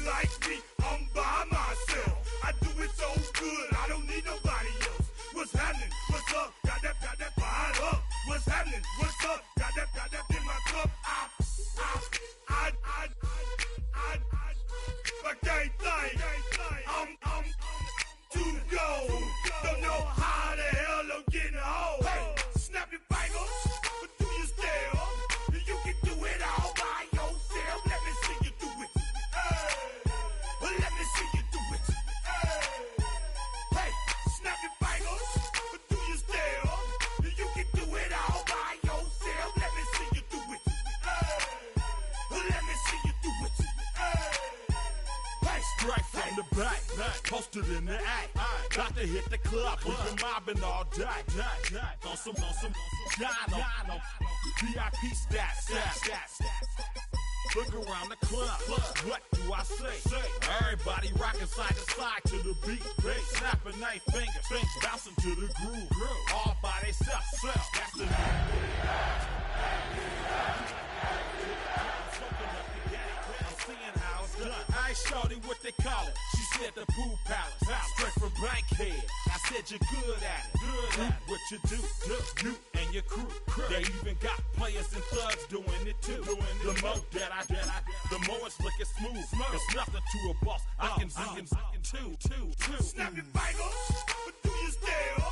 like me, I'm by myself. I do it so good, I don't need nobody else. What's happening? What's up? Got that fired up. What's happening? What's up? Got that in my cup. I can't think. I'm too go. Don't know how the hell I'm getting home. Hey, snap your fingers, but do you still? You can do it all by yourself. Let me see you do it. Hey, let me see you do it. Hey, snap your fingers, but do you still? You can do it all by yourself. Let me see you do it. Hey, let me see you do it. Hey, strike from the back, posted in the act. Got to hit the club, we've been mobbing all day. On some Dino, VIP stats. Look around the club, what do I say? Everybody rocking side to side to the beat. Snapping their fingers, bouncing to the groove. All by themselves, that's the I shorty what they call it. She said the pool palace. Straight from Bankhead. I said you're good at it. What you do, you and your crew. They even got players and thugs doing it too. The more that I the more it's looking smooth. It's nothing to a boss. I can two. Snap your fingers, but do you still?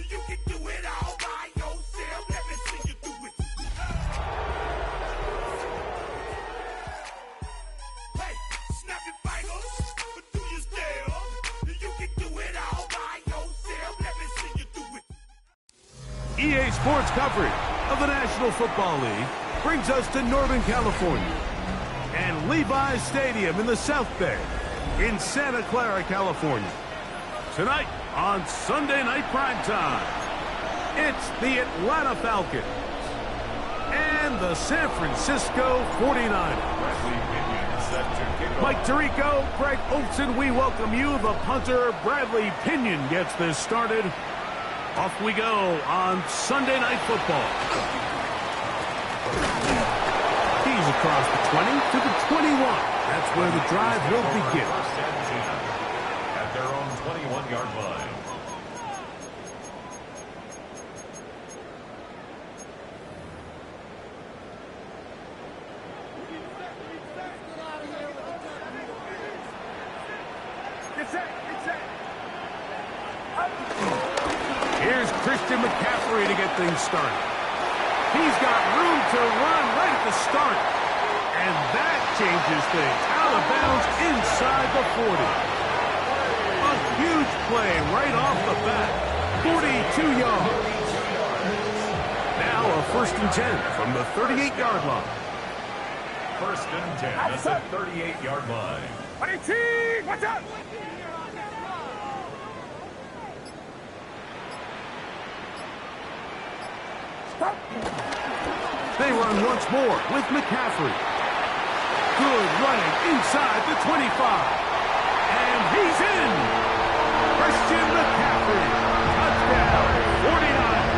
You can do it all by yourself. Let me see you do it. Snap your fingers, but do you still? You can do it all by yourself. Let me see you do it. EA Sports coverage of the National Football League brings us to Northern California and Levi's Stadium in the South Bay in Santa Clara, California. Tonight on Sunday Night Primetime, it's the Atlanta Falcons and the San Francisco 49ers. Mike Tirico, Greg Olson, we welcome you. The punter, Bradley Pinion, gets this started. Off we go on Sunday Night Football. He's across the 20 to the 21. That's where the drive will begin. At their own 21-yard line. Here's Christian McCaffrey to get things started. He's got room to run right at the start. And that changes things. Out of bounds inside the 40. A huge play right off the bat. 42 yards. Now a 1st and 10 from the 38-yard line. 1st and 10 at the 38-yard line. Watch out! They run once more with McCaffrey. Good running inside the 25. And he's in. Christian McCaffrey. Touchdown, 49ers.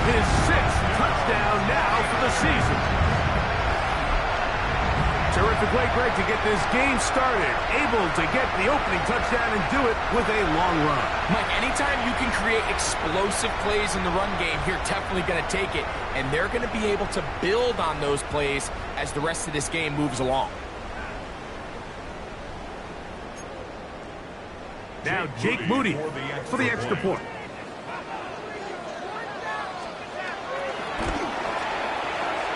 His 6th touchdown now for the season. Terrific way, Greg, to get this game started. Able to get the opening touchdown and do it with a long run. Mike, anytime you can create explosive plays in the run game, you're definitely going to take it. And they're going to be able to build on those plays as the rest of this game moves along. Now Jake Moody for the extra point.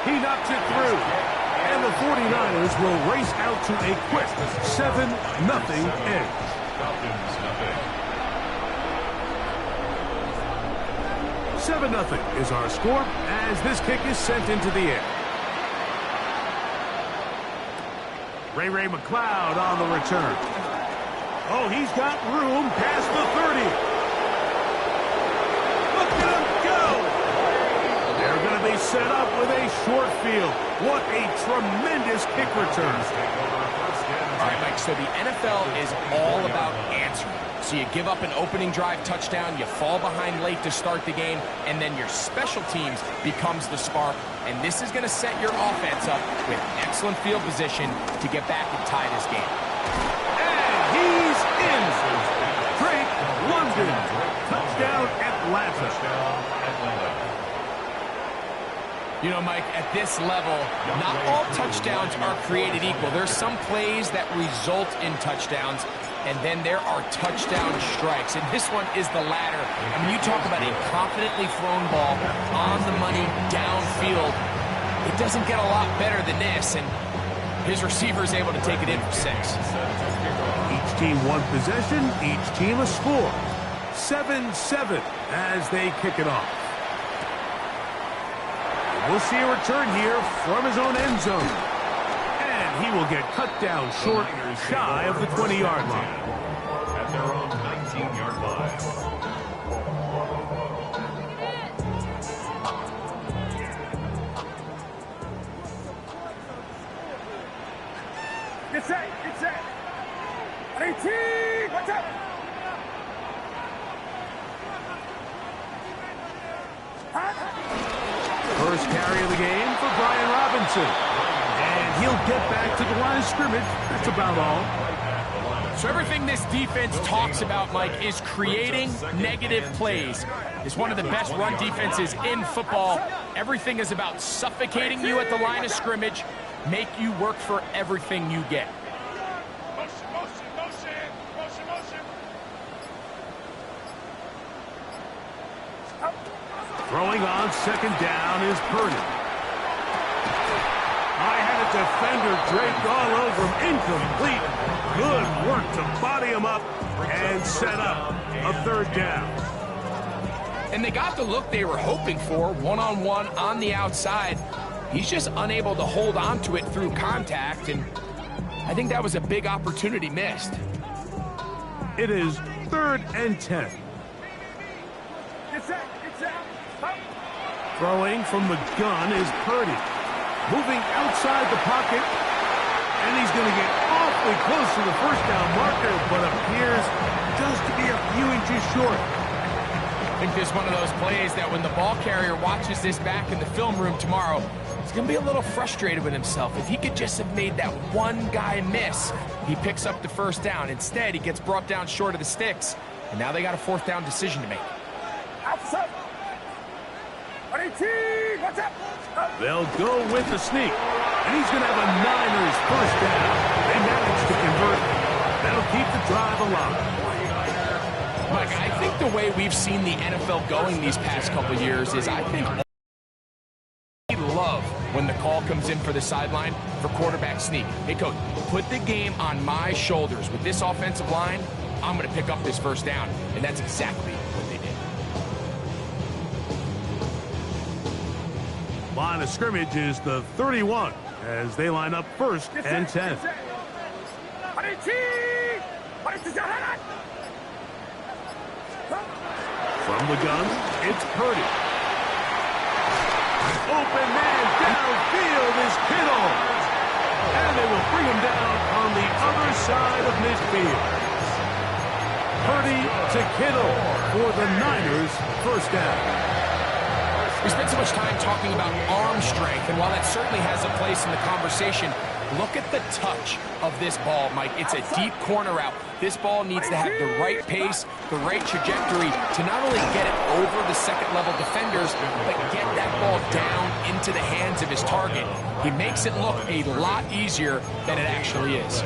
He knocks it through. And the 49ers will race out to a quick 7-0 edge. 7-0 is our score as this kick is sent into the air. Ray McCloud on the return. Oh, he's got room past the 30. Look at him go! They're going to be set up with a short field. What a tremendous kick return. All right, Mike, so the NFL is all about answering. So you give up an opening drive touchdown, you fall behind late to start the game, and then your special teams becomes the spark And this is going to set your offense up with excellent field position to get back and tie this game. And he's in. Drake London. Touchdown Atlanta. You know, Mike, at this level, not all touchdowns are created equal. There's some plays that result in touchdowns, and then there are touchdown strikes. And this one is the latter. I mean, you talk about a confidently thrown ball on the money downfield. It doesn't get a lot better than this, and his receiver is able to take it in for 6. Each team one possession, each team a score. 7-7 as they kick it off. We'll see a return here from his own end zone. And he will get cut down short, shy of the 20-yard line. At their own 19-yard line. Get set, get set. 18, watch out. First carry of the game for Brian Robinson. And he'll get back to the line of scrimmage. That's about all. So everything this defense talks about, Mike, is creating negative plays. It's one of the best run defenses in football. Everything is about suffocating you at the line of scrimmage, make you work for everything you get. Throwing on second down is Purdy. I had a defender draped all over him. Incomplete. Good work to body him up and set up a third down. And they got the look they were hoping for, one-on-one on the outside. He's just unable to hold on to it through contact, and I think that was a big opportunity missed. It is 3rd and 10. Get set, get set. Throwing from the gun is Purdy. Moving outside the pocket, and he's going to get awfully close to the first down marker, but appears just to be a few inches short. I think this is one of those plays that when the ball carrier watches this back in the film room tomorrow, he's going to be a little frustrated with himself. If he could just have made that one guy miss, he picks up the first down. Instead, he gets brought down short of the sticks, and now they got a 4th down decision to make. Outside. 18, watch out. They'll go with the sneak, and he's going to have a Niners first down. They managed to convert. That'll keep the drive alive. Mike, I think the way we've seen the NFL going these past couple years is I think we love when the call comes in for the sideline for quarterback sneak. Hey, coach, put the game on my shoulders. With this offensive line, I'm going to pick up this first down, and that's exactly what they did. Line of scrimmage is the 31 as they line up 1st and 10. From the gun, it's Purdy. Open man downfield is Kittle. And they will bring him down on the other side of midfield. Purdy to Kittle for the Niners first down. We spent so much time talking about arm strength, and while that certainly has a place in the conversation, look at the touch of this ball, Mike. It's a deep corner route. This ball needs to have the right pace, the right trajectory to not only get it over the second-level defenders, but get that ball down into the hands of his target. He makes it look a lot easier than it actually is.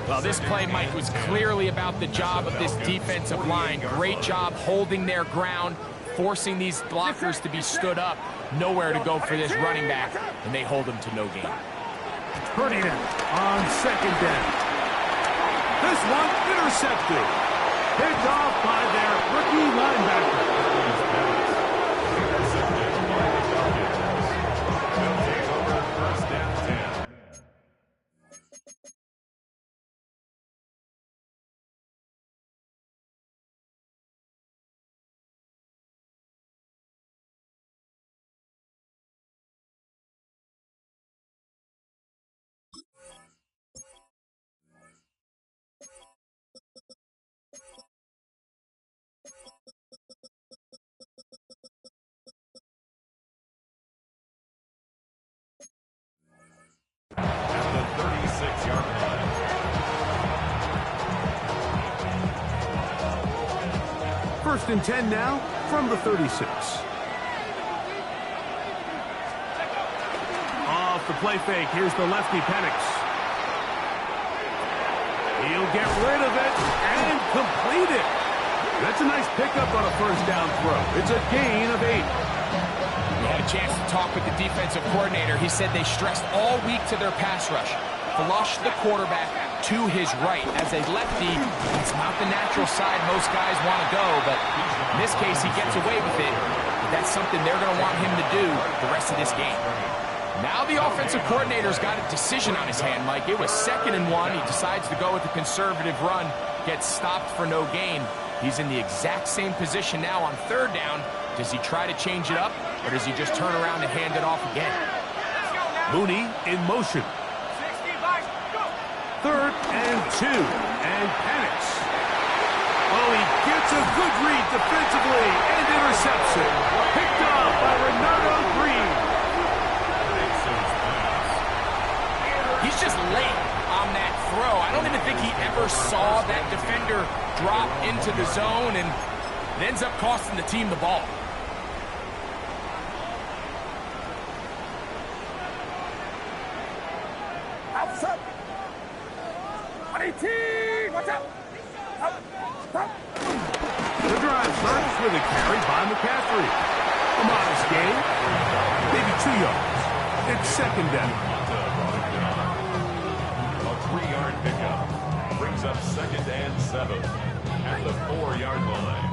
Well, this play, Mike, was clearly about the job of this defensive line. Great job holding their ground, forcing these blockers to be stood up. Nowhere to go for this running back, and they hold him to no gain. Purdy on second down. This one intercepted. Picked off by their rookie linebacker. First and 10 now from the 36. Off the play fake, here's the lefty Penix. He'll get rid of it and complete it. That's a nice pickup on a first down throw. It's a gain of 8. We had a chance to talk with the defensive coordinator. He said they stressed all week to their pass rush. Flush the quarterback to his right. As a lefty, it's not the natural side most guys want to go, but in this case, he gets away with it. But that's something they're going to want him to do the rest of this game. Now the offensive coordinator's got a decision on his hand, Mike. It was 2nd and 1. He decides to go with the conservative run, gets stopped for no gain. He's in the exact same position now on 3rd down. Does he try to change it up, or does he just turn around and hand it off again? Mooney in motion. 3rd and 2, and Penix. Oh, he gets a good read defensively and intercepts it. Picked off by Renato Green. He's just late on that throw. I don't even think he ever saw that defender drop into the zone, and it ends up costing the team the ball. Outside. 18. Watch out. The drive starts with a carry by McCaffrey. A modest gain, maybe 2 yards. It's 2nd down. A 3-yard pickup brings up 2nd and 7 at the 4-yard line.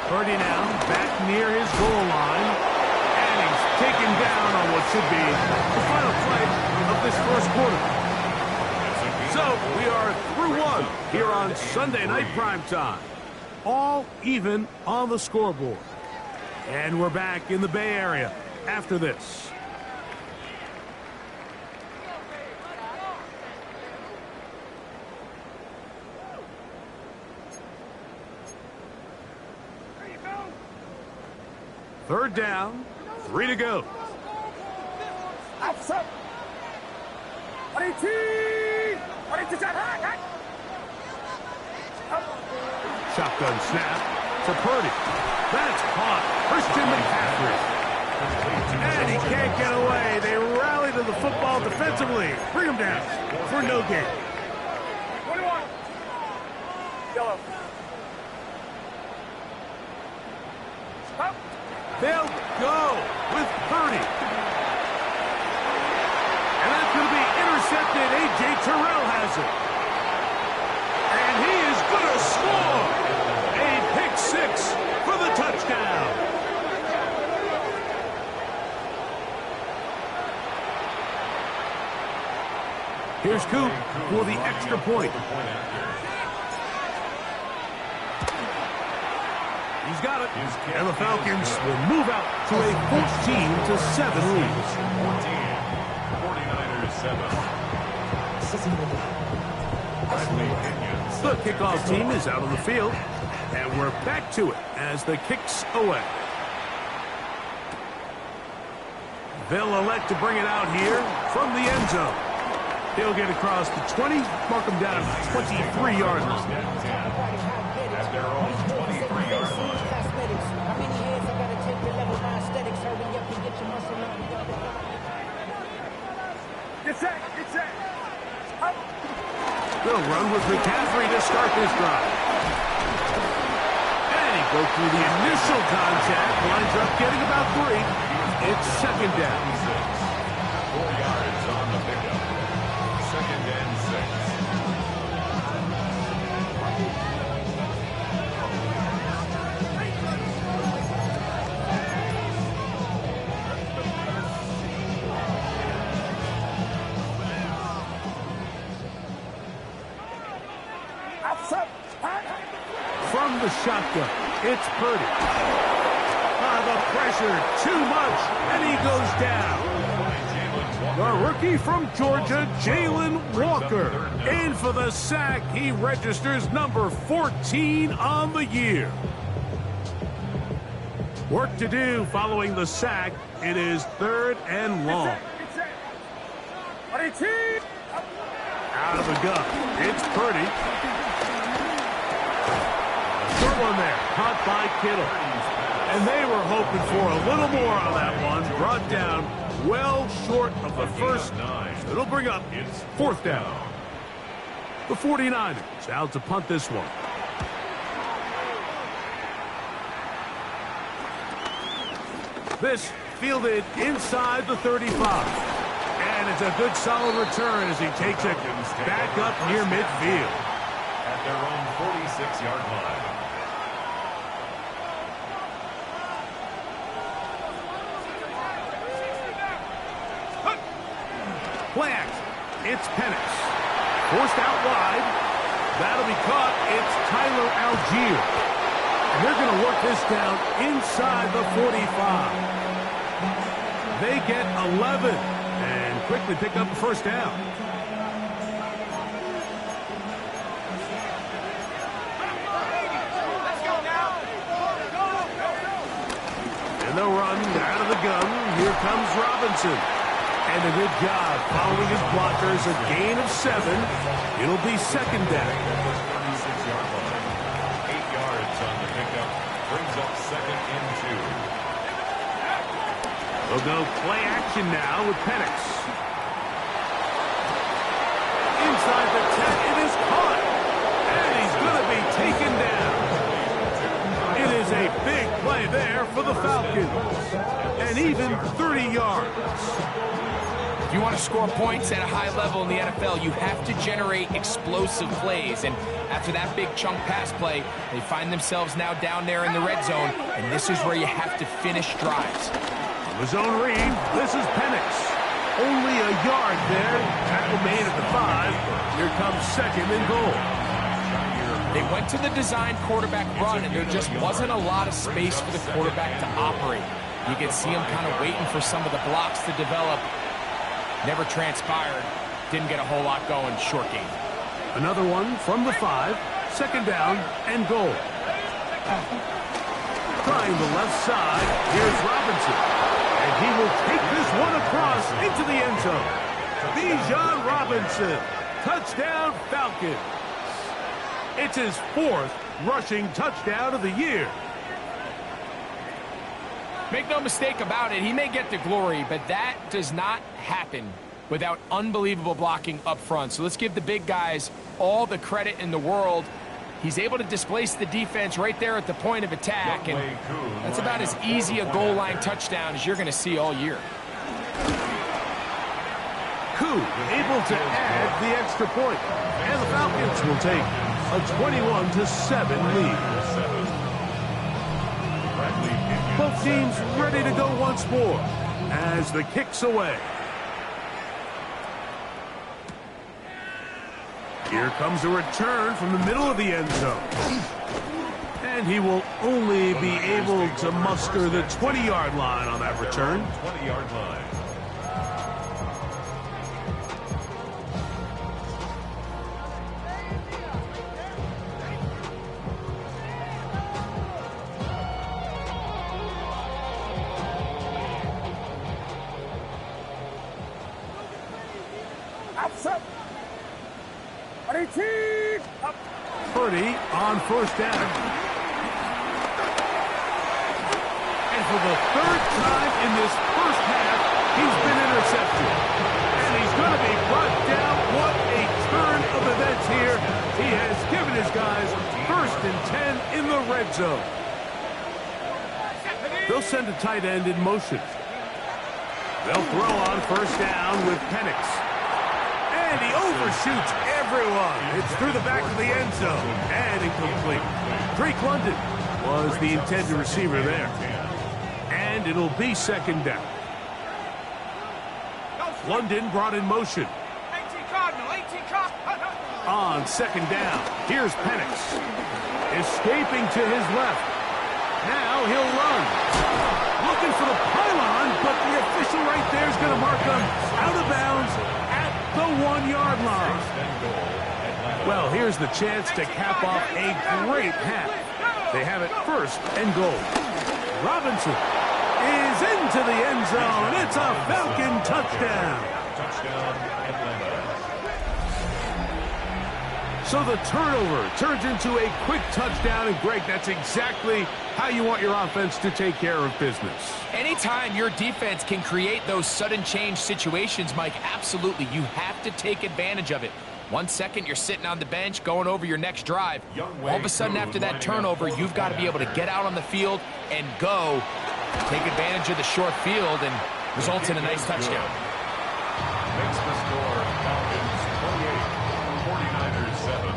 Purdy now back near his goal line, and he's taken down on what should be the final play of this first quarter. So we are through 1 here on Sunday Night Primetime. All even on the scoreboard. And we're back in the Bay Area after this. Third down, 3 to go. Outside. 18. Shotgun snap to Purdy. That's caught. Christian McCaffrey. And he can't get away. They rally to the football defensively. Bring him down for no gain. 21. Yellow. Stop. They'll go with Purdy. And that's going to be intercepted. A.J. Terrell has it. And he is going to score. A pick 6 for the touchdown. Here's Coop for the extra point. He's got it. And the Falcons will move out to a 14-7 lead. 49ers 7. The kickoff team is out on the field, and we're back to it as the kick's away. They'll elect to bring it out here from the end zone. He'll get across the 20, mark him down at the 23-yard line. At their own 23-yard line. Get set. They'll run with McCaffrey to start this drive. And he goes through the initial contact, lines up getting about 3. It's 2nd down. 4 yards on the pickup. 2nd and 6. From the shotgun, it's Purdy. The pressure, too much, and he goes down. The rookie from Georgia, Jalen Walker. And for the sack, he registers number 14 on the year. Work to do following the sack. It is 3rd and long. Out of the gun, it's Purdy. Short one there, caught by Kittle. And they were hoping for a little more on that one. Brought down well short of the first. It'll bring up 4th down. The 49ers out to punt this one. This fielded inside the 35. And it's a good solid return as he takes it back up near midfield. At their own 46-yard line. Play action. It's Penix. Forced out wide. That'll be caught. It's Tyler Algier. And they're going to work this down inside the 45. They get 11 and quickly pick up the first down. And they'll run out of the gun. Here comes Robinson. And a good job following his blockers. A gain of 7. It'll be 2nd down. 36-yard line. 8 yards on the pickup. Brings up 2nd and 2. They'll go play action now with Penix. Inside the 10. It is caught. And he's going to be taken down. It is a big play there for the Falcons. And even 30 yards. If you want to score points at a high level in the NFL, you have to generate explosive plays. And after that big chunk pass play, they find themselves now down there in the red zone. And this is where you have to finish drives. On the zone read, this is Penix. Only a yard there. Tackle made at the 5. Here comes 2nd and goal. They went to the design quarterback run, and there just wasn't a lot of space for the quarterback to operate. You could see him kind of waiting for some of the blocks to develop. Never transpired. Didn't get a whole lot going. Short game. Another one from the 5. 2nd down and goal. Trying the left side. Here's Robinson. And he will take this one across into the end zone. Bijan Robinson. Touchdown Falcons. It's his 4th rushing touchdown of the year. Make no mistake about it, he may get the glory, but that does not happen without unbelievable blocking up front. So let's give the big guys all the credit in the world. He's able to displace the defense right there at the point of attack, and that's about as easy a goal line touchdown as you're going to see all year. Koo able to add the extra point, and the Falcons will take a 21-7 lead. Both teams ready to go once more as the kick's away. Here comes a return from the middle of the end zone. And he will only be able to muster the 20-yard line on that return. 20-yard line. Purdy on 1st down. And for the 3rd time in this first half, he's been intercepted. And he's going to be brought down. What a turn of events here. He has given his guys 1st and 10 in the red zone. They'll send a tight end in motion. They'll throw on 1st down with Penix. And he overshoots everyone. It's through the back of the end zone. And incomplete. Drake London was the intended receiver there. And it'll be 2nd down. London brought in motion. On on second down. Here's Penix. Escaping to his left. Now he'll run. Looking for the pylon, but the official right there is going to mark him out of bounds at the 1-yard line. Well, here's the chance to cap off a great half. They have it first and goal. Robinson is into the end zone. It's a Falcon touchdown. Touchdown, Atlanta. So the turnover turns into a quick touchdown, and Greg, that's exactly how you want your offense to take care of business. Anytime your defense can create those sudden change situations, Mike, absolutely, you have to take advantage of it. 1 second, you're sitting on the bench, going over your next drive. All of a sudden, after that turnover, you've got to be able to get out on the field and go. Take advantage of the short field and results in a nice touchdown. Makes the score Falcons 28, 49ers 7.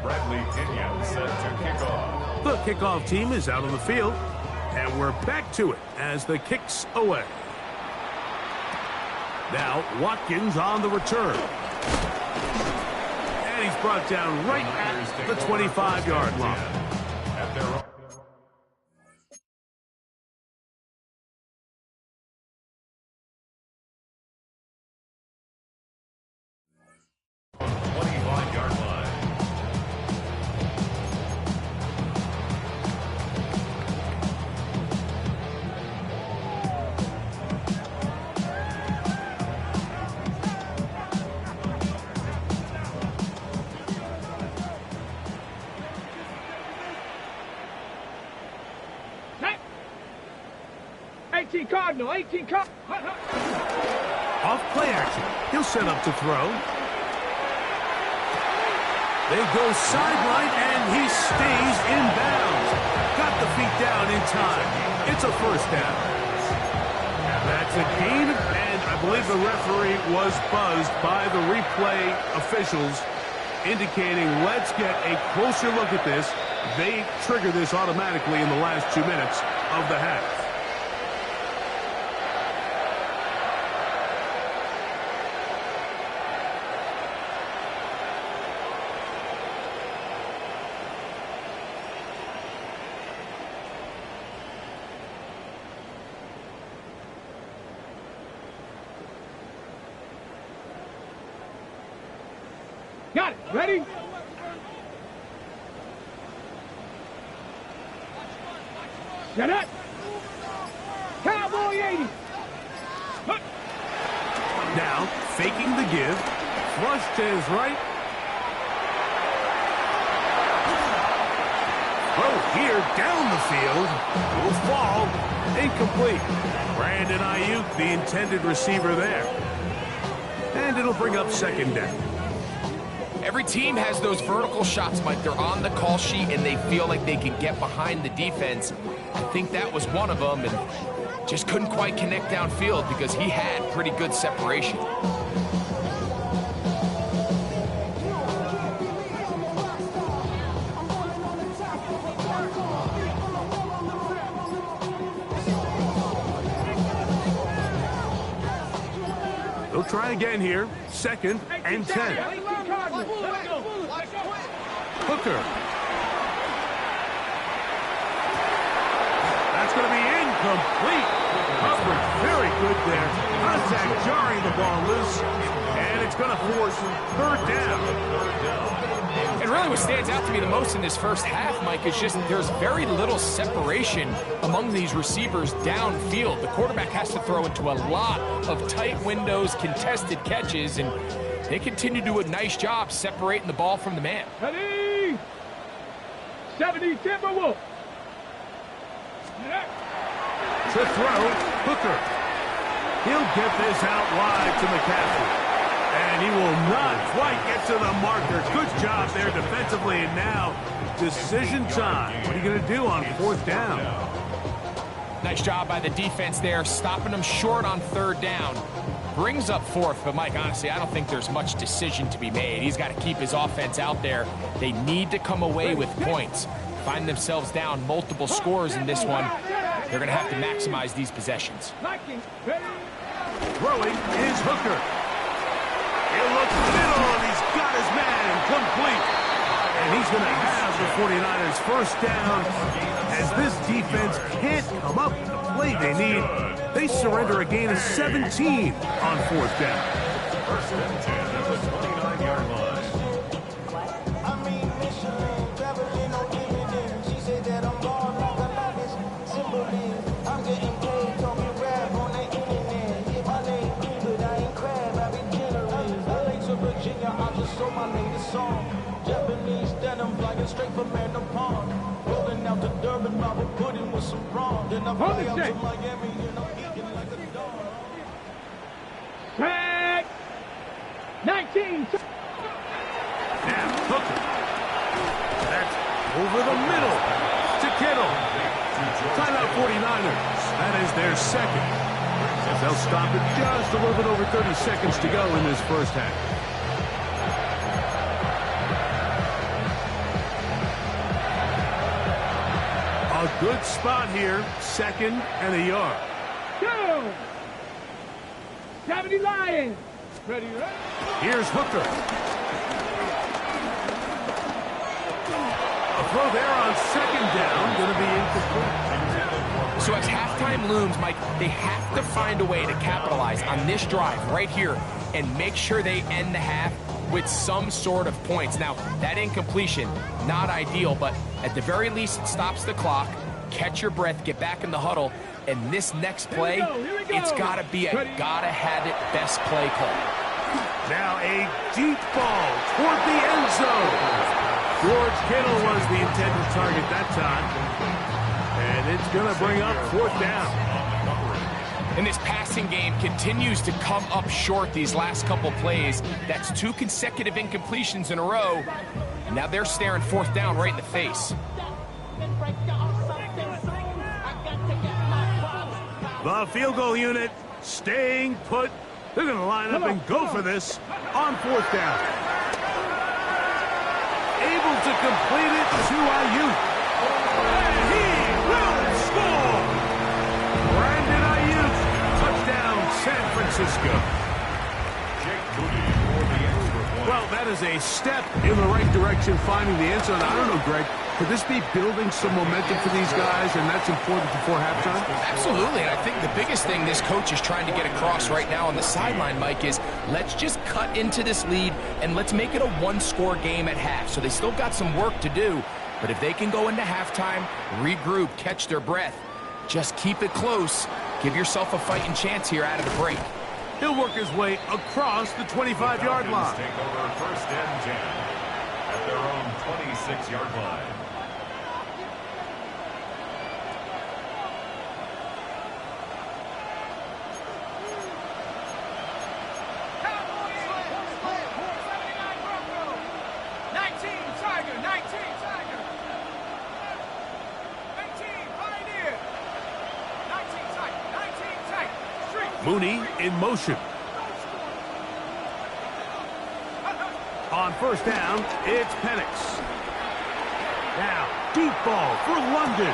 Bradley Pinion set to kick off. The kickoff team is out on the field, and we're back to it as the kick's away. Now Watkins on the return. And he's brought down right at the 25-yard line. At their own. Cardinal, 18 Cardinal. Off play action. He'll set up to throw. They go sideline, and he stays in bounds. Got the feet down in time. It's a first down. That's a gain, and I believe the referee was buzzed by the replay officials, indicating let's get a closer look at this. They trigger this automatically in the last 2 minutes of the half. Got it. Ready? Set up. Cowboy 80. Now, faking the give. Flush to his right. Throw here down the field. Will fall. Incomplete. Brandon Ayuk, the intended receiver there. And it'll bring up second down. Every team has those vertical shots, Mike. They're on the call sheet, and they feel like they can get behind the defense. I think that was one of them, and just couldn't quite connect downfield because he had pretty good separation. They'll try again here. Second and 10. Hooker. That's going to be incomplete. Coverage very good there. Contact jarring the ball loose. And it's going to force third down. And really what stands out to me the most in this first half, Mike, is just there's very little separation among these receivers downfield. The quarterback has to throw into a lot of tight windows, contested catches, and they continue to do a nice job separating the ball from the man. Ready? 70 Timberwolves. To throw, Hooker. He'll get this out wide to McCaffrey. And he will not quite get to the marker. Good job there defensively. And now, decision time. What are you going to do on fourth down? Nice job by the defense there, stopping them short on third down. brings up fourth, but Mike, honestly, I don't think there's much decision to be made. He's got to keep his offense out there. They need to come away with points. Find themselves down multiple scores in this one. They're going to have to maximize these possessions. Throwing is Hooker. It looks middle, and he's got his man complete. And he's going to have the 49ers first down. As this defense can't come up with the play they need, they surrender a gain of 17 on fourth down. First and 10 at the 29-yard line. Straight from Random Pond, rolling out to Durban, Robert pudding with some prawn. Then I fly out to Miami and I'm eating like a dog. Sack! 19. Now Hooker. That's over the middle to Kittle. Timeout 49ers. That is their second. As they'll stop it just a little bit over 30 seconds to go in this first half. A good spot here, second and a yard. 70 Lions. Ready, ready. Here's Hooker. A throw there on second down, going to be incomplete. So as halftime looms, Mike, they have to find a way to capitalize on this drive right here and make sure they end the half with some sort of points. Now, that incompletion, not ideal, but at the very least, it stops the clock. Catch your breath, get back in the huddle, and this next play, it's got to be a gotta-have-it best play call. Now a deep ball toward the end zone. George Kittle was the intended target that time. And it's going to bring up fourth down. And this passing game continues to come up short these last couple plays. That's 2 consecutive incompletions in a row. And now they're staring fourth down right in the face. The field goal unit staying put. They're going to line up and go for this on fourth down. Able to complete it to Ayuk. And he will score. Brandon Ayuk, touchdown San Francisco. Well, that is a step in the right direction, finding the end zone. I don't know, Greg. Could this be building some momentum for these guys, and that's important before halftime? Absolutely, and I think the biggest thing this coach is trying to get across right now on the sideline, Mike, is let's just cut into this lead, and let's make it a one-score game at half. So they still got some work to do, but if they can go into halftime, regroup, catch their breath, just keep it close, give yourself a fighting chance here out of the break. He'll work his way across the 25-yard line. Take over first and 10 at their own 26-yard line. Mooney in motion. On first down, it's Penix. Now, deep ball for London.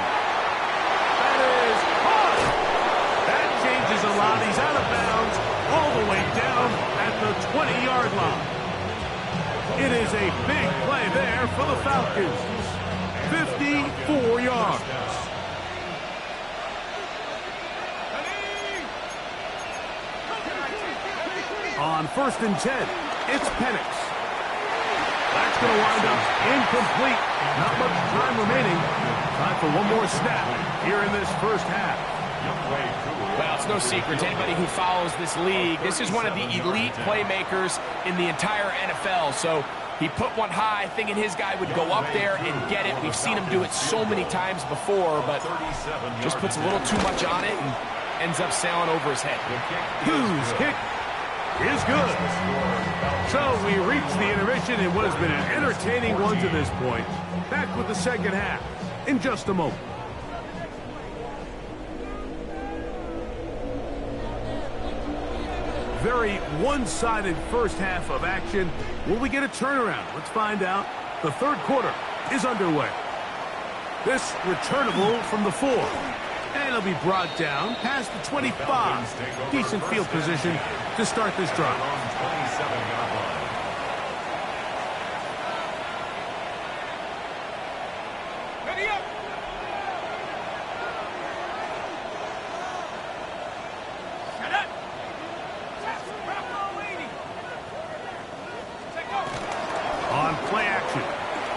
That is caught. That changes a lot. He's out of bounds all the way down at the 20-yard line. It is a big play there for the Falcons. 54 yards. On first and 10, it's Penix. That's going to wind up incomplete. Not much time remaining. Time for one more snap here in this first half. Well, it's no secret to anybody who follows this league. This is one of the elite playmakers in the entire NFL. So he put one high, thinking his guy would go up there and get it. We've seen him do it so many times before, but just puts a little too much on it and ends up sailing over his head. Whose kick is good. So we reach the intermission in what has been an entertaining one to this point. Back with the second half in just a moment. very one-sided first half of action. Will we get a turnaround? Let's find out. The third quarter is underway. This returnable from the 4. And it'll be brought down past the 25. Decent field position to start this drive. 27-yard line. Ready up. Shut up. On play action,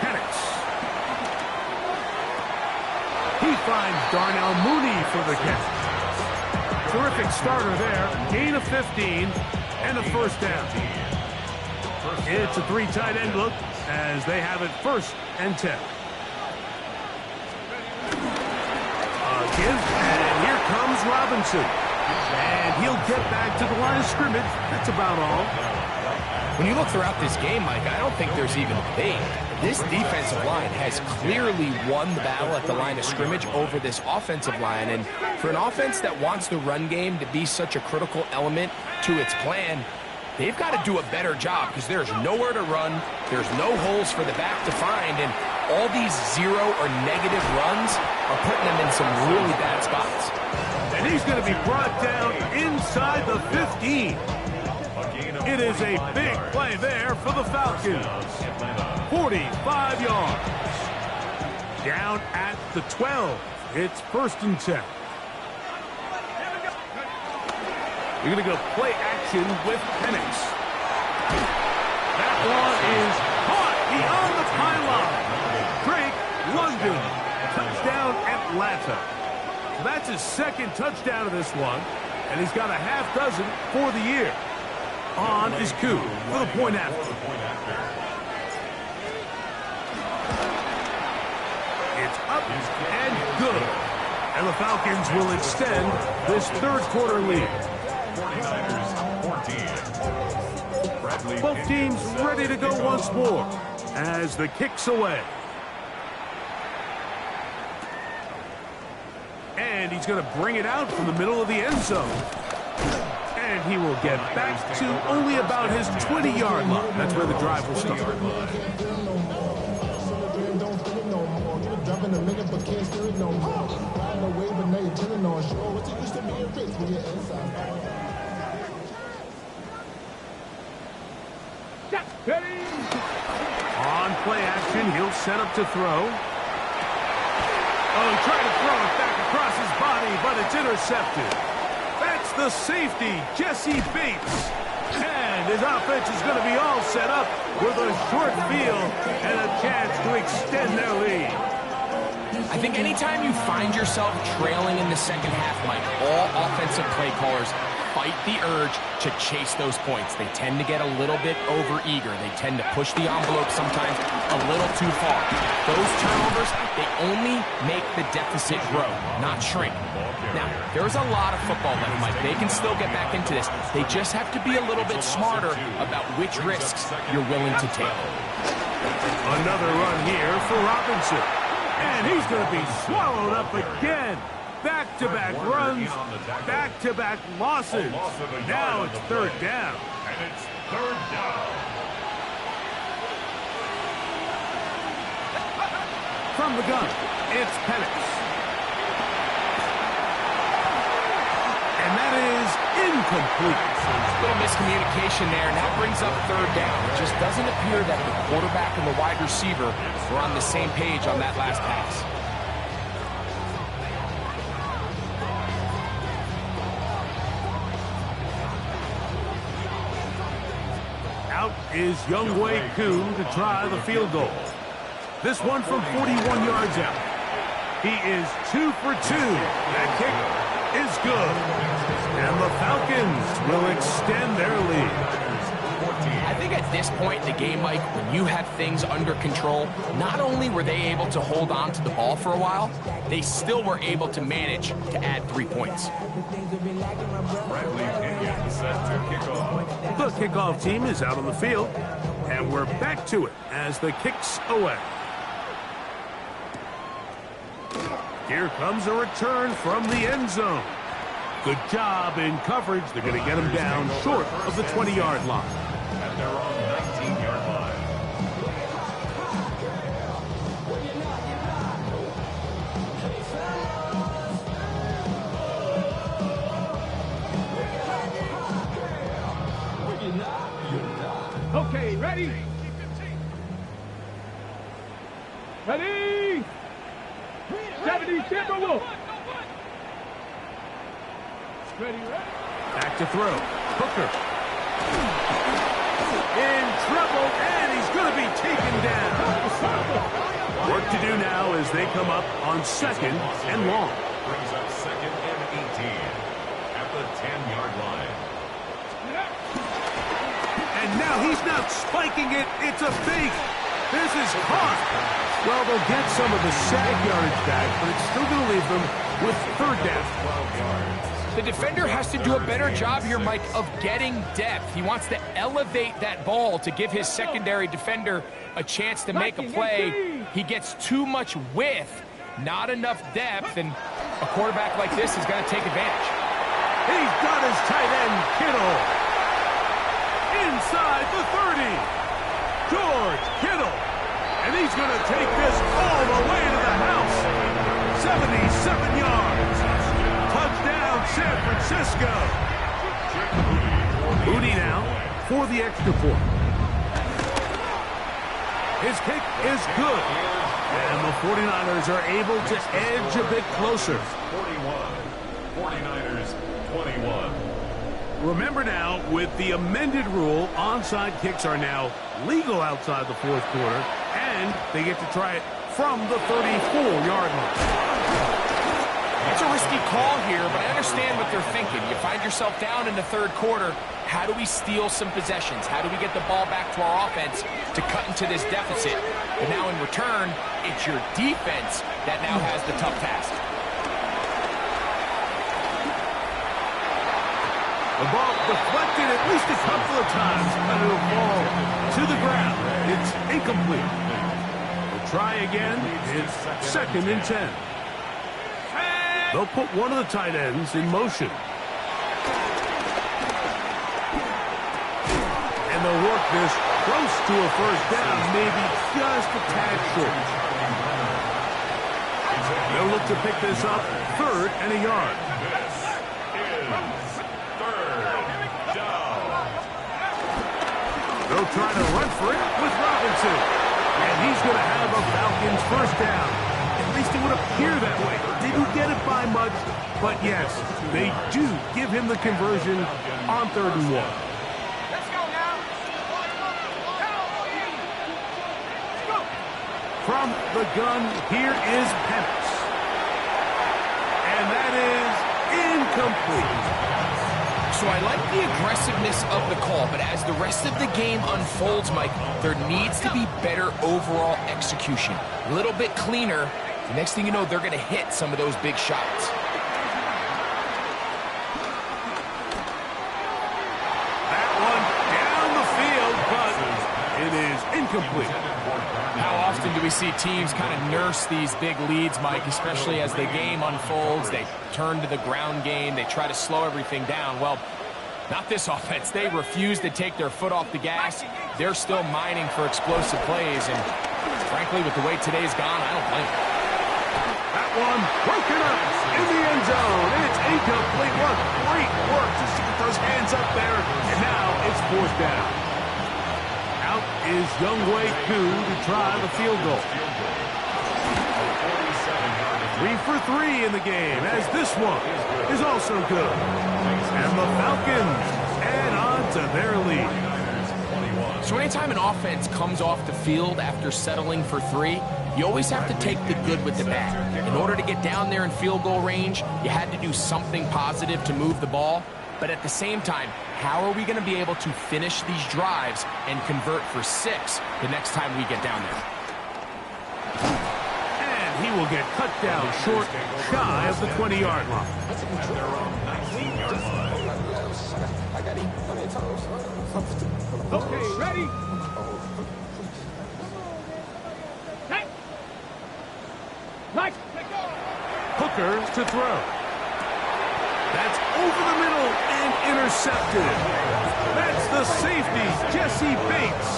Penix. He finds Darnell Mooney for the catch. Terrific starter there. Gain of 15 and a first down. It's a 3 tight end look as they have it 1st and 10. Give, and here comes Robinson. And he'll get back to the line of scrimmage. That's about all. When you look throughout this game, Mike, I don't think there's even a debate. This defensive line has clearly won the battle at the line of scrimmage over this offensive line. And for an offense that wants the run game to be such a critical element to its plan, they've got to do a better job because there's nowhere to run. There's no holes for the back to find. And all these 0 or negative runs are putting them in some really bad spots. And he's going to be brought down inside the 15. It is a big play there for the Falcons. 45 yards. Down at the 12. It's 1st and 10. You're going to go play action with Penix. That one is caught beyond the pylon. Drake London. Touchdown Atlanta. So that's his 2nd touchdown of this one. And he's got a half dozen for the year. On is Koo for the point after. It's up and good. And the Falcons will extend this 3rd quarter lead. 49ers 14. Both teams ready to go once more as the kick's away. And he's going to bring it out from the middle of the end zone. And he will get back to only about his 20-yard line. That's where the drive will start. Ready. On play action, he'll set up to throw. Oh, he tried to throw it back across his body, but it's intercepted. That's the safety, Jesse Bates. And his offense is going to be all set up with a short field and a chance to extend their lead. I think anytime you find yourself trailing in the second half, Mike, all offensive play callers fight the urge to chase those points. They tend to get a little bit over-eager. They tend to push the envelope sometimes a little too far. Those turnovers, they only make the deficit grow, not shrink. Now, there's a lot of football left, Mike. They can still get back into this. They just have to be a little bit smarter about which risks you're willing to take. Another run here for Robinson. And he's going to be swallowed up again. Back-to-back runs, back-to-back losses. Now it's 3rd down. And it's 3rd down. From the gun, it's Penix. And that is incomplete. Little miscommunication there, and that brings up 3rd down. It just doesn't appear that the quarterback and the wide receiver were on the same page on that last pass. Out is Younghoe Koo to try the field goal. This one from 41 yards out. He is 2 for 2. That kick is good. And the Falcons will extend their lead. I think at this point in the game, Mike, when you have things under control, not only were they able to hold on to the ball for a while, they still were able to manage to add 3 points. Bradley Pinion set to kick off. The kickoff team is out on the field, and we're back to it as the kick's away. Here comes a return from the end zone. Good job in coverage. They're going to get him down short of the 20-yard line. At their own 19-yard line. Okay, ready? Ready? 70 Timberwolves. Ready, ready? Back to throw. Hooker. In trouble, and he's going to be taken down. Work to do now as they come up on second and long. Brings up second and 18 at the 10-yard line. And now he's not spiking it. It's a fake. This is caught. Well, they'll get some of the sag yardage back, but it's still going to leave them with third down. 12 yards. The defender has to do a better job here, Mike, of getting depth. He wants to elevate that ball to give his secondary defender a chance to make a play. He gets too much width, not enough depth, and a quarterback like this is going to take advantage. He's got his tight end, Kittle. Inside the 30. George Kittle. And he's going to take this all the way to the house. 77 yards. Touchdown, San Francisco. Moody now for the extra point. His kick is good. And the 49ers are able to edge a bit closer. 41. 49ers 21. Remember now, with the amended rule, onside kicks are now legal outside the fourth quarter, and they get to try it from the 34-yard line. It's a risky call here, but I understand what they're thinking. You find yourself down in the third quarter. How do we steal some possessions? How do we get the ball back to our offense to cut into this deficit? But now in return, it's your defense that now has the tough task. The ball deflected at least a couple of times, but it'll fall to the ground. It's incomplete. We'll try again. It's second and 10. They'll put one of the tight ends in motion. And they'll work this close to a first down, maybe just a tad short. They'll look to pick this up, third and a yard. They'll try to run for it with Robinson. And he's going to have a Falcons first down. At least it would appear that way. Didn't get it by much, but yes, they do give him the conversion on 3rd and 1. Let's go now. Let's go. From the gun, here is Penix. And that is incomplete. So I like the aggressiveness of the call, but as the rest of the game unfolds, Mike, there needs to be better overall execution. A little bit cleaner. The next thing you know, they're going to hit some of those big shots. That one down the field, but it is incomplete. How often do we see teams kind of nurse these big leads, Mike, especially as the game unfolds? They turn to the ground game. They try to slow everything down. Well, not this offense. They refuse to take their foot off the gas. They're still mining for explosive plays, and frankly, with the way today's gone, I don't blame them. That one broken up in the end zone. It's incomplete. What great work to get those hands up there. And now it's fourth down. Out is Younghoe Koo to try the field goal. 3 for 3 in the game, as this one is also good. And the Falcons add on to their lead. So anytime an offense comes off the field after settling for 3, you always have to take the good with the bad. In order to get down there in field goal range, you had to do something positive to move the ball. But at the same time, how are we going to be able to finish these drives and convert for 6 the next time we get down there? And he will get cut down short, shy of the 20-yard line. Okay, ready? Hey! Mike, Hooker to throw. That's over the middle and intercepted. That's the safety, Jesse Bates.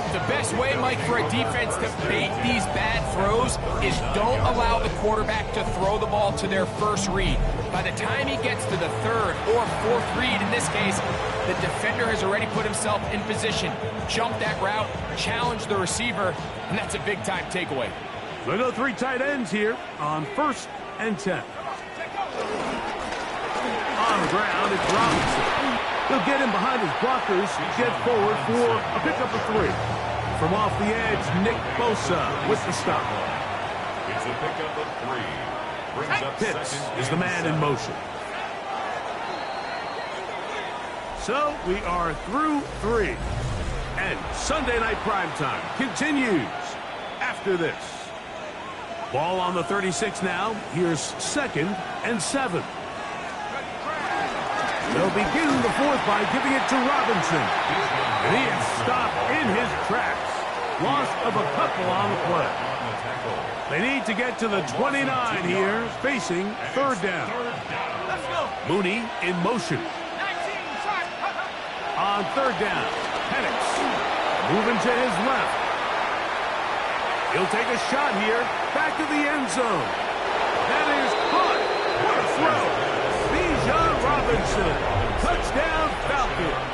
The best way, Mike, for a defense to bait these bad throws is don't allow the quarterback to throw the ball to their first read. By the time he gets to the third or fourth read, in this case, the defender has already put himself in position, jumped that route, challenged the receiver, and that's a big-time takeaway. So go 3 tight ends here on 1st and 10. On the ground, it's Robinson. He'll get in behind his blockers, get forward for a pickup of 3. From off the edge, Nick Bosa with the stop. It's a pickup of 3. Brings up Pitts second is the man in motion. So we are through 3. And Sunday Night Primetime continues after this. Ball on the 36 now. Here's 2nd and 7. They'll begin the 4th by giving it to Robinson. And he is stopped in his tracks. Loss of a couple on the play. They need to get to the 29 here, facing 3rd down. Mooney in motion. On 3rd down, Penix moving to his left. He'll take a shot here, back of the end zone. That is caught. What a throw. Bijan Robinson, touchdown Falcons.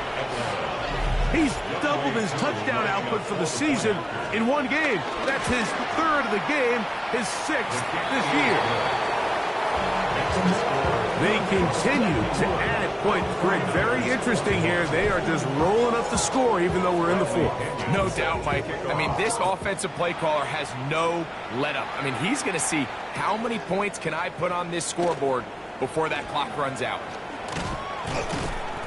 He's doubled his touchdown output for the season in 1 game. That's his 3rd of the game, his 6th this year. They continue to add points. Greg, very interesting here. They are just rolling up the score even though we're in the 4th. No doubt, Mike. I mean, this offensive play caller has no let-up. I mean, he's going to see how many points can I put on this scoreboard before that clock runs out.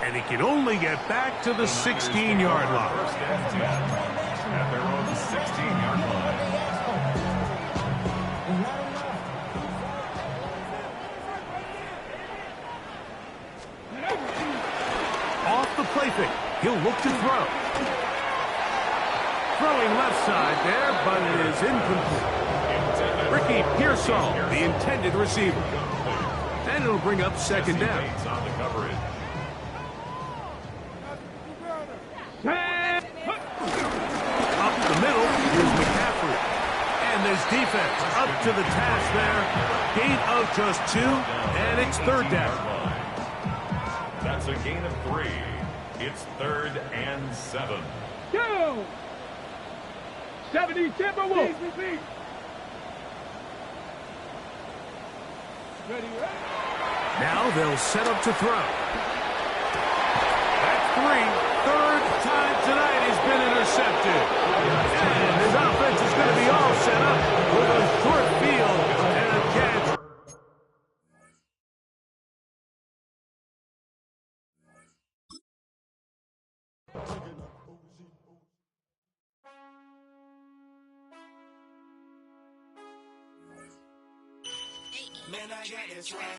And he can only get back to the 16-yard line. First and 10 at their own 16-yard line. Off the play fake. He'll look to throw. Throwing left side there, but it is incomplete. Ricky Pearsall, the intended receiver. And it'll bring up 2nd down. On the coverage. Up the middle, here's McCaffrey. And this defense up to the task there. Gain of just 2, and it's 3rd down. That's a gain of 3. It's 3rd and 7. Go! 70 Timberwolves. Ready, ready. Now they'll set up to throw. That's 3. 3rd time tonight he's been intercepted. And his offense is going to be all set up with a short field and a catch. Man, I got this right.